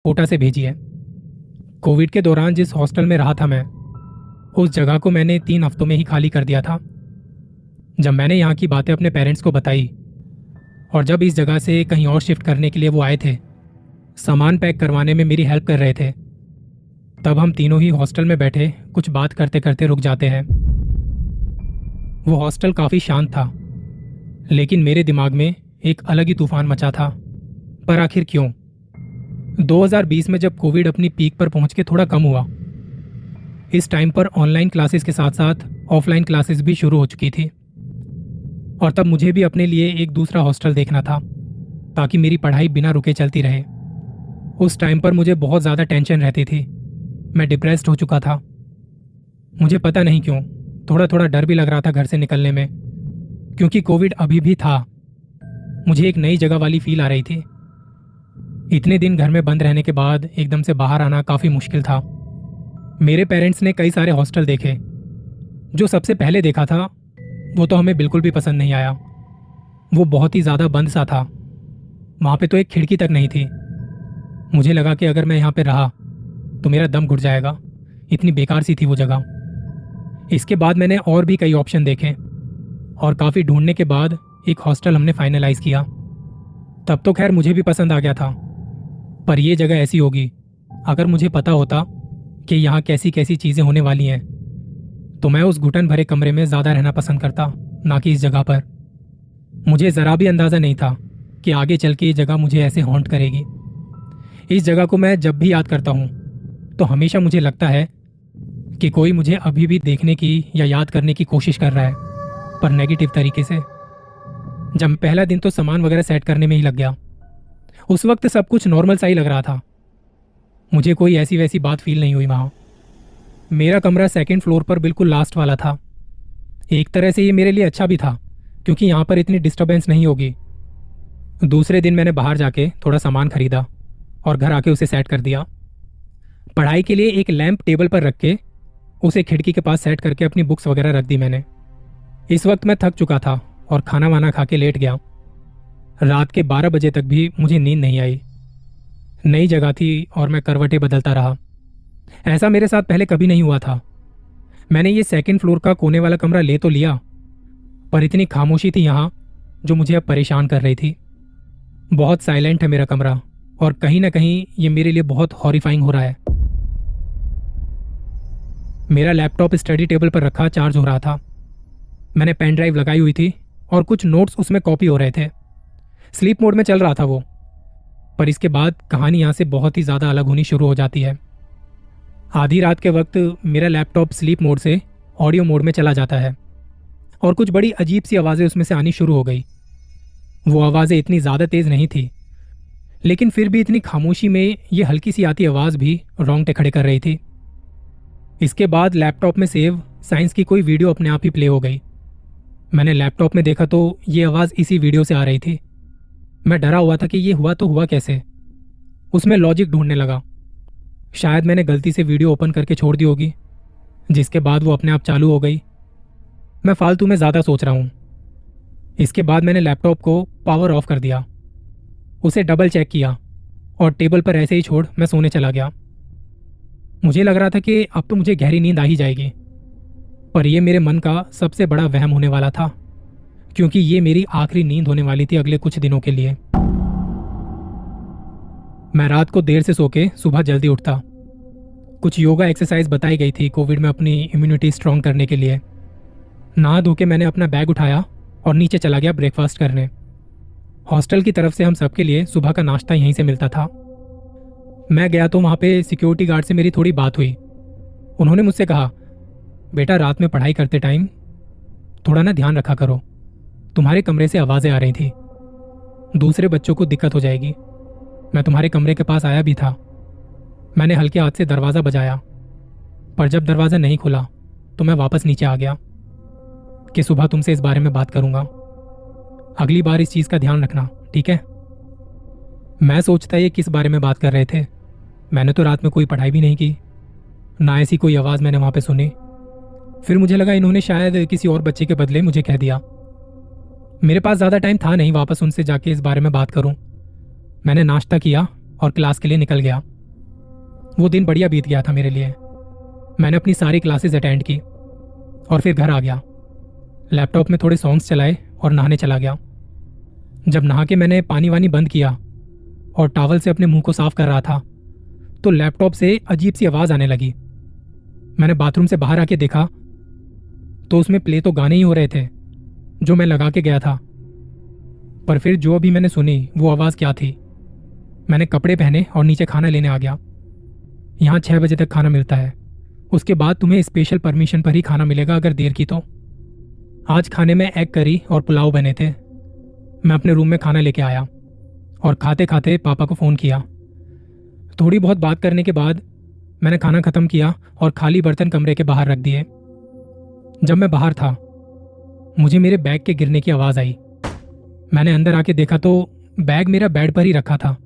कोटा से भेजी है। कोविड के दौरान जिस हॉस्टल में रहा था मैं, उस जगह को मैंने 3 हफ्तों में ही खाली कर दिया था। जब मैंने यहाँ की बातें अपने पेरेंट्स को बताई और जब इस जगह से कहीं और शिफ्ट करने के लिए वो आए थे, सामान पैक करवाने में मेरी हेल्प कर रहे थे, तब हम तीनों ही हॉस्टल में बैठे कुछ बात करते करते रुक जाते हैं। वो हॉस्टल काफ़ी शांत था, लेकिन मेरे दिमाग में एक अलग ही तूफान मचा था। पर आखिर क्यों? 2020 में जब कोविड अपनी पीक पर पहुंच के थोड़ा कम हुआ, इस टाइम पर ऑनलाइन क्लासेस के साथ साथ ऑफलाइन क्लासेस भी शुरू हो चुकी थी। और तब मुझे भी अपने लिए एक दूसरा हॉस्टल देखना था ताकि मेरी पढ़ाई बिना रुके चलती रहे। उस टाइम पर मुझे बहुत ज़्यादा टेंशन रहती थी। मैं डिप्रेस्ड हो चुका था। मुझे पता नहीं क्यों थोड़ा थोड़ा डर भी लग रहा था घर से निकलने में, क्योंकि कोविड अभी भी था। मुझे एक नई जगह वाली फील आ रही थी। इतने दिन घर में बंद रहने के बाद एकदम से बाहर आना काफ़ी मुश्किल था। मेरे पेरेंट्स ने कई सारे हॉस्टल देखे। जो सबसे पहले देखा था वो तो हमें बिल्कुल भी पसंद नहीं आया। वो बहुत ही ज़्यादा बंद सा था। वहाँ पे तो एक खिड़की तक नहीं थी। मुझे लगा कि अगर मैं यहाँ पे रहा तो मेरा दम घुट जाएगा। इतनी बेकार सी थी वो जगह। इसके बाद मैंने और भी कई ऑप्शन देखे और काफ़ी ढूंढने के बाद एक हॉस्टल हमने फाइनलाइज किया। तब तो खैर मुझे भी पसंद आ गया था, पर यह जगह ऐसी होगी, अगर मुझे पता होता कि यहाँ कैसी कैसी चीज़ें होने वाली हैं, तो मैं उस घुटन भरे कमरे में ज़्यादा रहना पसंद करता, ना कि इस जगह पर। मुझे ज़रा भी अंदाज़ा नहीं था कि आगे चल के ये जगह मुझे ऐसे हॉन्ट करेगी। इस जगह को मैं जब भी याद करता हूँ तो हमेशा मुझे लगता है कि कोई मुझे अभी भी देखने की या याद करने की कोशिश कर रहा है, पर नेगेटिव तरीके से। जब पहला दिन तो सामान वगैरह सेट करने में ही लग गया। उस वक्त सब कुछ नॉर्मल सा ही लग रहा था। मुझे कोई ऐसी वैसी बात फील नहीं हुई वहाँ। मेरा कमरा सेकंड फ्लोर पर बिल्कुल लास्ट वाला था। एक तरह से ये मेरे लिए अच्छा भी था, क्योंकि यहाँ पर इतनी डिस्टर्बेंस नहीं होगी। दूसरे दिन मैंने बाहर जाके थोड़ा सामान खरीदा और घर आके उसे सेट कर दिया। पढ़ाई के लिए एक लैंप टेबल पर रख के उसे खिड़की के पास सेट करके अपनी बुक्स वगैरह रख दी मैंने। इस वक्त मैं थक चुका था और खाना वाना खा के लेट गया। रात के 12 बजे तक भी मुझे नींद नहीं आई। नई जगह थी और मैं करवटें बदलता रहा। ऐसा मेरे साथ पहले कभी नहीं हुआ था। मैंने ये सेकंड फ्लोर का कोने वाला कमरा ले तो लिया, पर इतनी खामोशी थी यहाँ जो मुझे अब परेशान कर रही थी। बहुत साइलेंट है मेरा कमरा और कहीं ना कहीं ये मेरे लिए बहुत हॉरिफाइंग हो रहा है। मेरा लैपटॉप स्टडी टेबल पर रखा चार्ज हो रहा था। मैंने पेन ड्राइव लगाई हुई थी और कुछ नोट्स उसमें कॉपी हो रहे थे। स्लीप मोड में चल रहा था वो। पर इसके बाद कहानी यहाँ से बहुत ही ज़्यादा अलग होनी शुरू हो जाती है। आधी रात के वक्त मेरा लैपटॉप स्लीप मोड से ऑडियो मोड में चला जाता है और कुछ बड़ी अजीब सी आवाज़ें उसमें से आनी शुरू हो गई। वो आवाज़ें इतनी ज़्यादा तेज़ नहीं थी, लेकिन फिर भी इतनी खामोशी में ये हल्की सी आती आवाज़ भी रोंगटे खड़े कर रही थी। इसके बाद लैपटॉप में सेव साइंस की कोई वीडियो अपने आप ही प्ले हो गई। मैंने लैपटॉप में देखा तो ये आवाज़ इसी वीडियो से आ रही थी। मैं डरा हुआ था कि ये हुआ तो हुआ कैसे। उसमें लॉजिक ढूंढने लगा। शायद मैंने गलती से वीडियो ओपन करके छोड़ दी होगी, जिसके बाद वो अपने आप चालू हो गई। मैं फालतू में ज़्यादा सोच रहा हूँ। इसके बाद मैंने लैपटॉप को पावर ऑफ कर दिया, उसे डबल चेक किया और टेबल पर ऐसे ही छोड़ मैं सोने चला गया। मुझे लग रहा था कि अब तो मुझे गहरी नींद आ ही जाएगी, पर यह मेरे मन का सबसे बड़ा वहम होने वाला था, क्योंकि ये मेरी आखिरी नींद होने वाली थी अगले कुछ दिनों के लिए। मैं रात को देर से सो के सुबह जल्दी उठता। कुछ योगा एक्सरसाइज बताई गई थी कोविड में अपनी इम्यूनिटी स्ट्रांग करने के लिए। नहा धो के मैंने अपना बैग उठाया और नीचे चला गया ब्रेकफास्ट करने। हॉस्टल की तरफ से हम सबके लिए सुबह का नाश्ता यहीं से मिलता था। मैं गया तो वहाँ पे सिक्योरिटी गार्ड से मेरी थोड़ी बात हुई। उन्होंने मुझसे कहा, बेटा रात में पढ़ाई करते टाइम थोड़ा ना ध्यान रखा करो, तुम्हारे कमरे से आवाज़ें आ रही थी, दूसरे बच्चों को दिक्कत हो जाएगी। मैं तुम्हारे कमरे के पास आया भी था। मैंने हल्के हाथ से दरवाज़ा बजाया, पर जब दरवाज़ा नहीं खुला तो मैं वापस नीचे आ गया कि सुबह तुमसे इस बारे में बात करूँगा। अगली बार इस चीज़ का ध्यान रखना, ठीक है? मैं सोचता ये किस बारे में बात कर रहे थे। मैंने तो रात में कोई पढ़ाई भी नहीं की, ना ऐसी कोई आवाज़ मैंने वहाँ पे सुनी। फिर मुझे लगा इन्होंने शायद किसी और बच्चे के बदले मुझे कह दिया। मेरे पास ज़्यादा टाइम था नहीं वापस उनसे जाके इस बारे में बात करूं। मैंने नाश्ता किया और क्लास के लिए निकल गया। वो दिन बढ़िया बीत गया था मेरे लिए। मैंने अपनी सारी क्लासेस अटेंड की और फिर घर आ गया। लैपटॉप में थोड़े सॉन्ग्स चलाए और नहाने चला गया। जब नहा के मैंने पानी वानी बंद किया और टॉवल से अपने मुंह को साफ कर रहा था तो लैपटॉप से अजीब सी आवाज आने लगी। मैंने बाथरूम से बाहर आके देखा तो उसमें प्ले तो गाने ही हो रहे थे जो मैं लगा के गया था। पर फिर जो अभी मैंने सुनी वो आवाज क्या थी। मैंने कपड़े पहने और नीचे खाना लेने आ गया। यहाँ 6 बजे तक खाना मिलता है, उसके बाद तुम्हें स्पेशल परमिशन पर ही खाना मिलेगा अगर देर की तो। आज खाने में एग करी और पुलाव बने थे। मैं अपने रूम में खाना लेके आया और खाते खाते पापा को फ़ोन किया। थोड़ी बहुत बात करने के बाद मैंने खाना ख़त्म किया और खाली बर्तन कमरे के बाहर रख दिए। जब मैं बाहर था मुझे मेरे बैग के गिरने की आवाज़ आई। मैंने अंदर आके देखा तो बैग मेरा बेड पर ही रखा था।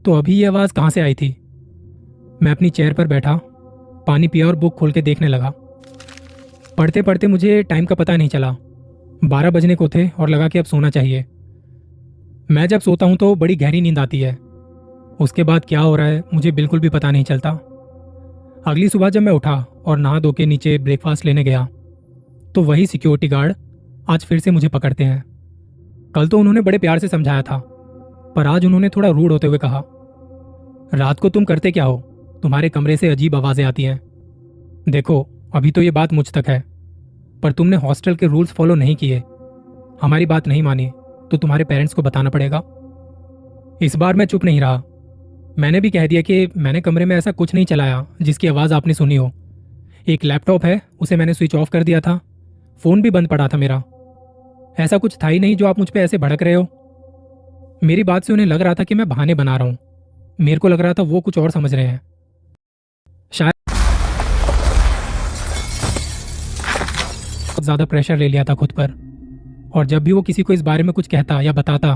तो अभी ये आवाज़ कहाँ से आई थी। मैं अपनी चेयर पर बैठा, पानी पिया और बुक खोल के देखने लगा। पढ़ते पढ़ते मुझे टाइम का पता नहीं चला। 12 बजने को थे और लगा कि अब सोना चाहिए। मैं जब सोता हूं तो बड़ी गहरी नींद आती है। उसके बाद क्या हो रहा है मुझे बिल्कुल भी पता नहीं चलता। अगली सुबह जब मैं उठा और नहा धो के नीचे ब्रेकफास्ट लेने गया तो वही सिक्योरिटी गार्ड आज फिर से मुझे पकड़ते हैं। कल तो उन्होंने बड़े प्यार से समझाया था, पर आज उन्होंने थोड़ा रूड होते हुए कहा, रात को तुम करते क्या हो? तुम्हारे कमरे से अजीब आवाजें आती हैं। देखो, अभी तो ये बात मुझ तक है, पर तुमने हॉस्टल के रूल्स फॉलो नहीं किए, हमारी बात नहीं मानी तो तुम्हारे पेरेंट्स को बताना पड़ेगा। इस बार मैं चुप नहीं रहा। मैंने भी कह दिया कि मैंने कमरे में ऐसा कुछ नहीं चलाया जिसकी आवाज़ आपने सुनी हो। एक लैपटॉप है, उसे मैंने स्विच ऑफ कर दिया था। फ़ोन भी बंद पड़ा था मेरा। ऐसा कुछ था ही नहीं जो आप मुझ पर ऐसे भड़क रहे हो। मेरी बात से उन्हें लग रहा था कि मैं बहाने बना रहा हूँ। मेरे को लग रहा था वो कुछ और समझ रहे हैं। शायद बहुत ज़्यादा प्रेशर ले लिया था खुद पर, और जब भी वो किसी को इस बारे में कुछ कहता या बताता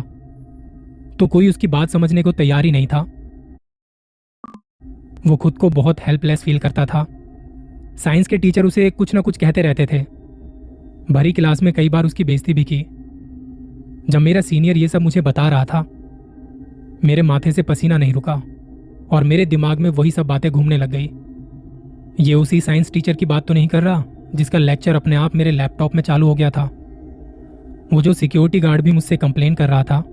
तो कोई उसकी बात समझने को तैयार ही नहीं था। वो खुद को बहुत हेल्पलेस फील करता था। साइंस के टीचर उसे कुछ ना कुछ कहते रहते थे। भरी क्लास में कई बार उसकी बेइज्जती भी की। जब मेरा सीनियर ये सब मुझे बता रहा था मेरे माथे से पसीना नहीं रुका और मेरे दिमाग में वही सब बातें घूमने लग गई। ये उसी साइंस टीचर की बात तो नहीं कर रहा जिसका लेक्चर अपने आप मेरे लैपटॉप में चालू हो गया था। वो जो सिक्योरिटी गार्ड भी मुझसे कंप्लेन कर रहा था,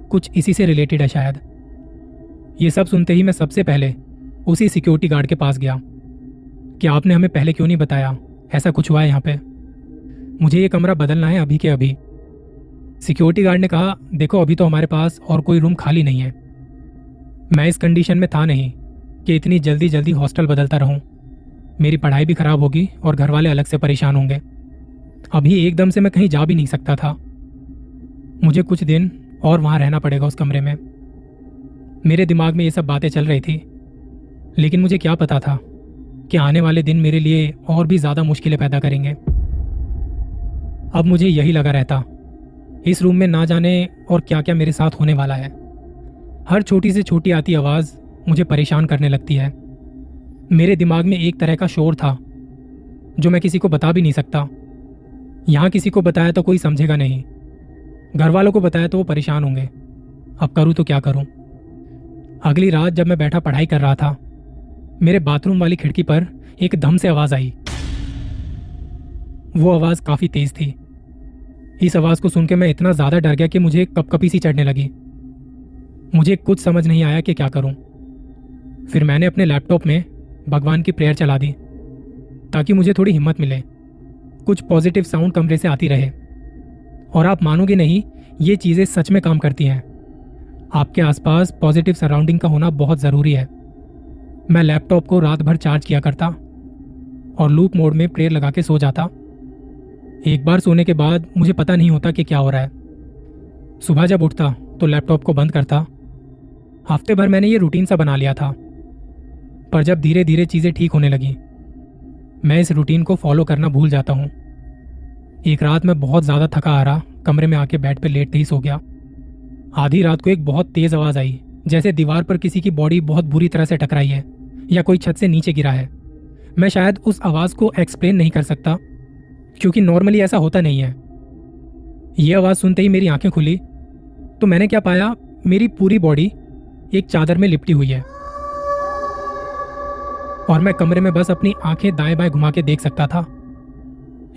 कुछ इसी से रिलेटेड है शायद। ये सब सुनते ही मैं सबसे पहले उसी सिक्योरिटी गार्ड के पास गया कि आपने हमें पहले क्यों नहीं बताया, ऐसा कुछ हुआ है यहाँ पे, मुझे ये कमरा बदलना है अभी के अभी। सिक्योरिटी गार्ड ने कहा, देखो अभी तो हमारे पास और कोई रूम खाली नहीं है। मैं इस कंडीशन में था नहीं कि इतनी जल्दी जल्दी हॉस्टल बदलता रहूं। मेरी पढ़ाई भी खराब होगी और घर वाले अलग से परेशान होंगे। अभी एकदम से मैं कहीं जा भी नहीं सकता था। मुझे कुछ दिन और वहां रहना पड़ेगा उस कमरे में। मेरे दिमाग में ये सब बातें चल रही थी, लेकिन मुझे क्या पता था कि आने वाले दिन मेरे लिए और भी ज्यादा मुश्किलें पैदा करेंगे। अब मुझे यही लगा रहता, इस रूम में ना जाने और क्या क्या मेरे साथ होने वाला है। हर छोटी से छोटी आती आवाज़ मुझे परेशान करने लगती है। मेरे दिमाग में एक तरह का शोर था जो मैं किसी को बता भी नहीं सकता। यहाँ किसी को बताया तो कोई समझेगा नहीं, घर वालों को बताया तो वो परेशान होंगे। अब करूँ तो क्या करूँ। अगली रात जब मैं बैठा पढ़ाई कर रहा था, मेरे बाथरूम वाली खिड़की पर एक धम से आवाज़ आई। वो आवाज़ काफ़ी तेज़ थी। इस आवाज़ को सुन के मैं इतना ज़्यादा डर गया कि मुझे कपकपी सी चढ़ने लगी। मुझे कुछ समझ नहीं आया कि क्या करूं। फिर मैंने अपने लैपटॉप में भगवान की प्रेयर चला दी ताकि मुझे थोड़ी हिम्मत मिले, कुछ पॉजिटिव साउंड कमरे से आती रहे। और आप मानोगे नहीं, ये चीज़ें सच में काम करती हैं। आपके आसपास पॉजिटिव सराउंडिंग का होना बहुत ज़रूरी है। मैं लैपटॉप को रात भर चार्ज किया करता और लूप मोड में प्रेयर लगा के सो जाता। एक बार सोने के बाद मुझे पता नहीं होता कि क्या हो रहा है। सुबह जब उठता तो लैपटॉप को बंद करता। हफ्ते भर मैंने ये रूटीन सा बना लिया था, पर जब धीरे धीरे चीज़ें ठीक होने लगी मैं इस रूटीन को फॉलो करना भूल जाता हूँ। एक रात मैं बहुत ज़्यादा थका आ रहा कमरे में आके बेड पर लेटते ही सो गया। आधी रात को एक बहुत तेज़ आवाज़ आई, जैसे दीवार पर किसी की बॉडी बहुत बुरी तरह से टकराई है या कोई छत से नीचे गिरा है। मैं शायद उस आवाज़ को एक्सप्लेन नहीं कर सकता क्योंकि नॉर्मली ऐसा होता नहीं है। ये आवाज़ सुनते ही मेरी आंखें खुली तो मैंने क्या पाया, मेरी पूरी बॉडी एक चादर में लिपटी हुई है। और मैं कमरे में बस अपनी आंखें दाएं बाएं घुमा के देख सकता था।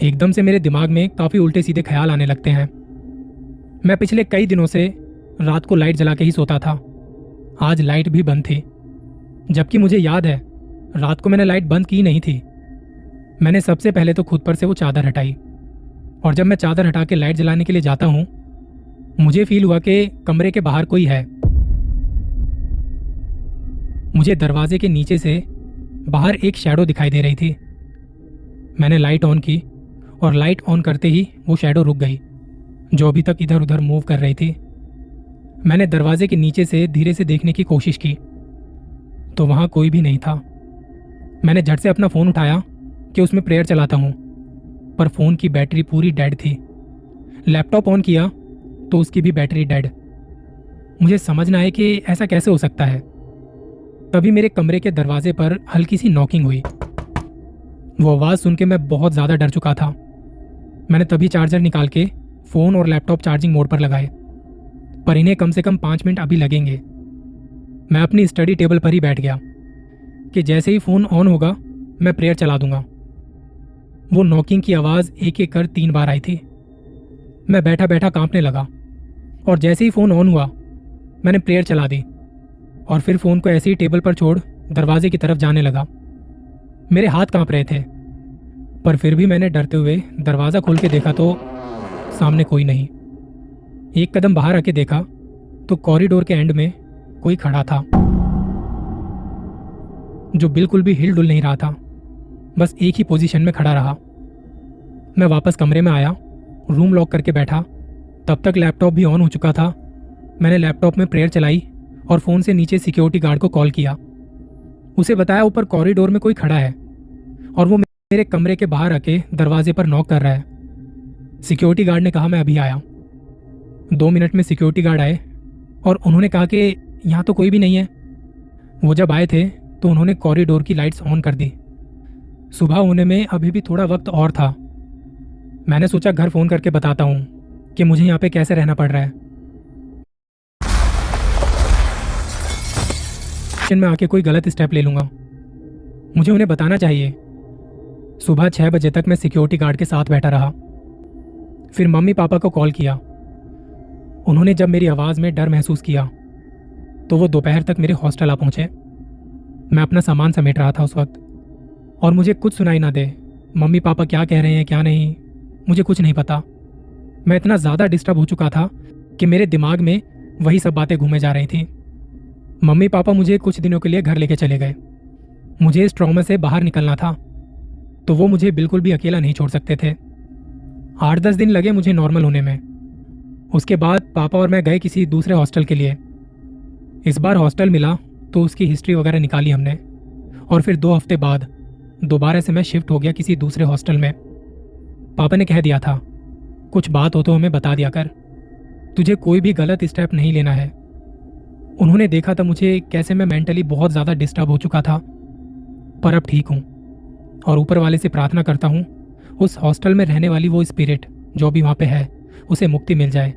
एकदम से मेरे दिमाग में काफी उल्टे सीधे ख्याल आने लगते हैं। मैं पिछले कई दिनों से रात को लाइट जला के ही सोता था। आज लाइट भी बंद थी, जबकि मुझे याद है रात को मैंने लाइट बंद की नहीं थी। मैंने सबसे पहले तो खुद पर से वो चादर हटाई, और जब मैं चादर हटा के लाइट जलाने के लिए जाता हूं, मुझे फील हुआ कि कमरे के बाहर कोई है। मुझे दरवाजे के नीचे से बाहर एक शैडो दिखाई दे रही थी। मैंने लाइट ऑन की और लाइट ऑन करते ही वो शैडो रुक गई, जो अभी तक इधर उधर मूव कर रही थी। मैंने दरवाजे के नीचे से धीरे से देखने की कोशिश की तो वहां कोई भी नहीं था। मैंने झट से अपना फोन उठाया कि उसमें प्रेयर चलाता हूं, पर फोन की बैटरी पूरी डेड थी। लैपटॉप ऑन किया तो उसकी भी बैटरी डेड। मुझे समझना है कि ऐसा कैसे हो सकता है। तभी मेरे कमरे के दरवाजे पर हल्की सी नॉकिंग हुई। वो आवाज सुन के मैं बहुत ज्यादा डर चुका था। मैंने तभी चार्जर निकाल के फोन और लैपटॉप चार्जिंग मोड पर लगाए, पर इन्हें कम से कम 5 मिनट अभी लगेंगे। मैं अपनी स्टडी टेबल पर ही बैठ गया कि जैसे ही फोन ऑन होगा मैं प्रेयर चला दूंगा। वो नॉकिंग की आवाज एक एक कर 3 बार आई थी। मैं बैठा बैठा कांपने लगा, और जैसे ही फोन ऑन हुआ मैंने प्रेयर चला दी, और फिर फोन को ऐसे ही टेबल पर छोड़ दरवाजे की तरफ जाने लगा। मेरे हाथ कांप रहे थे, पर फिर भी मैंने डरते हुए दरवाजा खोल के देखा तो सामने कोई नहीं। एक कदम बाहर आके देखा तो कॉरिडोर के एंड में कोई खड़ा था, जो बिल्कुल भी हिल डुल नहीं रहा था, बस एक ही पोजीशन में खड़ा रहा। मैं वापस कमरे में आया, रूम लॉक करके बैठा। तब तक लैपटॉप भी ऑन हो चुका था। मैंने लैपटॉप में प्रेयर चलाई और फोन से नीचे सिक्योरिटी गार्ड को कॉल किया। उसे बताया ऊपर कॉरिडोर में कोई खड़ा है और वो मेरे कमरे के बाहर आके दरवाजे पर नॉक कर रहा है। सिक्योरिटी गार्ड ने कहा मैं अभी आया। 2 मिनट में सिक्योरिटी गार्ड आए और उन्होंने कहा कि यहाँ तो कोई भी नहीं है। वो जब आए थे तो उन्होंने कॉरिडोर की लाइट्स ऑन कर दी। सुबह होने में अभी भी थोड़ा वक्त और था। मैंने सोचा घर फोन करके बताता हूँ कि मुझे यहाँ पे कैसे रहना पड़ रहा है। मैं आके कोई गलत स्टेप ले लूंगा, मुझे उन्हें बताना चाहिए। सुबह 6 बजे तक मैं सिक्योरिटी गार्ड के साथ बैठा रहा। फिर मम्मी पापा को कॉल किया। उन्होंने जब मेरी आवाज़ में डर महसूस किया तो वो दोपहर तक मेरे हॉस्टल आ पहुंचे। मैं अपना सामान समेट रहा था उस वक्त, और मुझे कुछ सुनाई ना दे। मम्मी पापा क्या कह रहे हैं क्या नहीं, मुझे कुछ नहीं पता। मैं इतना ज़्यादा डिस्टर्ब हो चुका था कि मेरे दिमाग में वही सब बातें घूमे जा रही थी। मम्मी पापा मुझे कुछ दिनों के लिए घर लेके चले गए। मुझे इस ट्रॉमा से बाहर निकलना था, तो वो मुझे बिल्कुल भी अकेला नहीं छोड़ सकते थे। 8-10 दिन लगे मुझे नॉर्मल होने में। उसके बाद पापा और मैं गए किसी दूसरे हॉस्टल के लिए। इस बार हॉस्टल मिला तो उसकी हिस्ट्री वगैरह निकाली हमने, और फिर 2 हफ्ते बाद दोबारा से मैं शिफ्ट हो गया किसी दूसरे हॉस्टल में। पापा ने कह दिया था कुछ बात हो तो हमें बता दिया कर, तुझे कोई भी गलत स्टेप नहीं लेना है। उन्होंने देखा था मुझे कैसे मैं मेंटली बहुत ज़्यादा डिस्टर्ब हो चुका था, पर अब ठीक हूँ, और ऊपर वाले से प्रार्थना करता हूँ उस हॉस्टल में रहने वाली वो स्पिरिट जो भी वहाँ पे है उसे मुक्ति मिल जाए,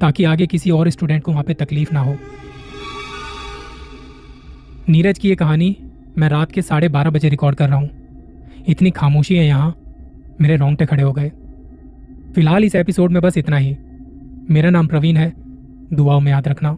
ताकि आगे किसी और स्टूडेंट को वहाँ पे तकलीफ ना हो। नीरज की ये कहानी मैं रात के 12:30 बजे रिकॉर्ड कर रहा हूँ। इतनी खामोशी है यहाँ, मेरे रोंगटे खड़े हो गए। फिलहाल इस एपिसोड में बस इतना ही। मेरा नाम प्रवीण है, दुआओं में याद रखना।